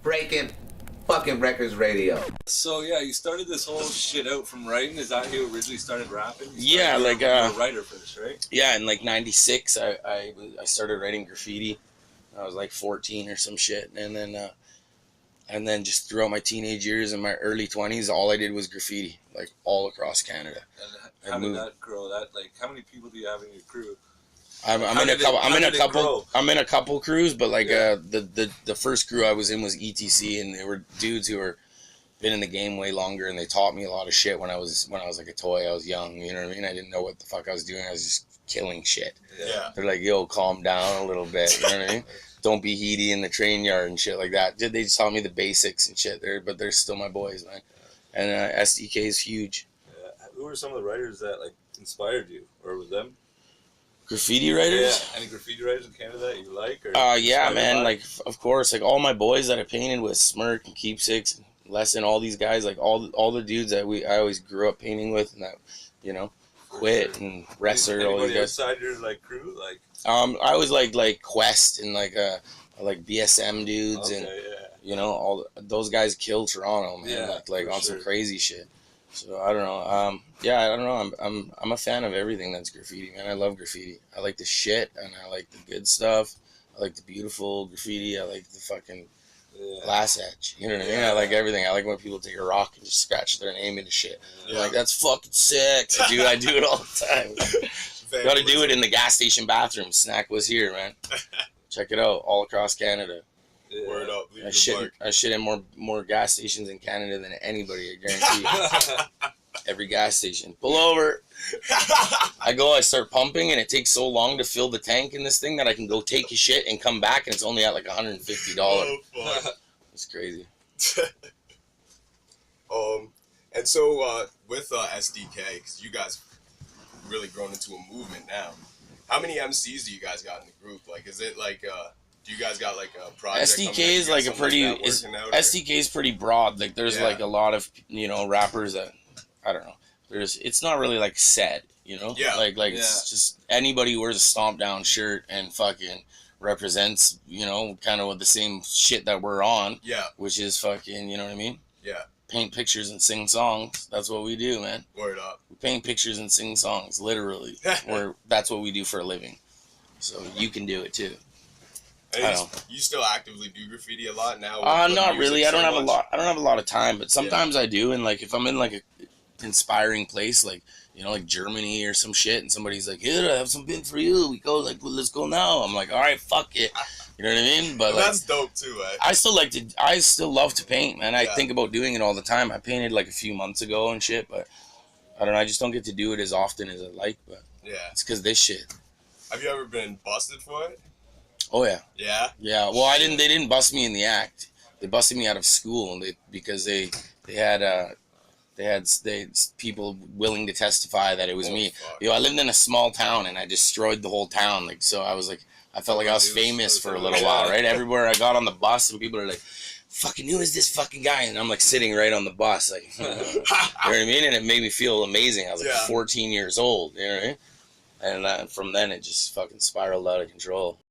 breaking fucking records radio. So yeah, you started this whole shit out from writing. Is that how you originally started rapping? Yeah, like you were a writer first, right? Yeah, in like '96, I started writing graffiti. I was like 14 or some shit, and then just throughout my teenage years and my early 20s, all I did was graffiti, like all across Canada. And how did that grow? Like, how many people do you have in your crew? I'm in a couple crews, but like the first crew I was in was ETC, and they were dudes who were been in the game way longer, and they taught me a lot of shit when I was like a toy. I was young, you know what I mean? I didn't know what the fuck I was doing. I was just killing shit. Yeah. They're like, yo, calm down a little bit, you know what I mean? Don't be heaty in the train yard and shit like that. They just taught me the basics and shit there, but they're still my boys, man. And SDK is huge. Yeah. Who were some of the writers that like inspired you, or was them? Graffiti writers? Yeah. Any graffiti writers in Canada that you like? Or yeah, man. Like, of course, like all my boys that I painted with Smirk and Keepsakes, and Lesson, all these guys, like all the dudes that I always grew up painting with, and that, you know, Quit and Wrestler, all these guys. Outside your like crew, like I was like Quest and like BSM dudes, okay, and yeah. you know, all those guys killed Toronto, man. Yeah, like on sure. some crazy shit. So I don't know. Yeah, I don't know. I'm a fan of everything that's graffiti, man. I love graffiti. I like the shit, and I like the good stuff. I like the beautiful graffiti. I like the fucking glass etch. You know what I mean? I like everything. I like when people take a rock and just scratch their name into shit. I'm like, that's fucking sick. I do it all the time. Got to do it in the gas station bathroom. Snak was here, man. Check it out, all across Canada. Yeah. Word up. I shit in more gas stations in Canada than anybody, I guarantee you. Every gas station. Pull over. I start pumping, and it takes so long to fill the tank in this thing that I can go take a shit and come back, and it's only at like $150. Oh, fuck. It's crazy. And so with SDK, because you guys really grown into a movement now, how many MCs do you guys got in the group? Like, is it like do you guys got like a project? SDK is like a pretty SDK is pretty broad. Like there's like a lot of, you know, rappers that I don't know. It's not really like set, you know? Yeah. Like it's just anybody who wears a Stomp down shirt and fucking represents, you know, kind of with the same shit that we're on. Yeah. Which is fucking, you know what I mean? Yeah. Paint pictures and sing songs. That's what we do, man. Word up. We paint pictures and sing songs, literally. That's what we do for a living. So you can do it too. You still actively do graffiti a lot now? Not really. I don't have a lot of time, but sometimes I do. And like if I'm in like a inspiring place, like, you know, like Germany or some shit, and somebody's like, "Here, I have some bin for you." We go like, well, "Let's go now." I'm like, "All right, fuck it." You know what I mean? But like, that's dope too, eh? I still love to paint, man. I think about doing it all the time. I painted like a few months ago and shit, but I don't know. I just don't get to do it as often as I like. But it's because this shit. Have you ever been busted for it? Oh yeah. Yeah. Yeah. Well, They didn't bust me in the act. They busted me out of school, because they had people willing to testify that it was me. Fuck. Yo, I lived in a small town, and I destroyed the whole town. Like, so I was like, I felt like I was famous for a little while, right? Everywhere I got on the bus, and people are like, "Fucking who is this fucking guy?" And I'm like sitting right on the bus, like, you know what I mean? And it made me feel amazing. I was like 14 years old, you know what I mean? And from then it just fucking spiraled out of control.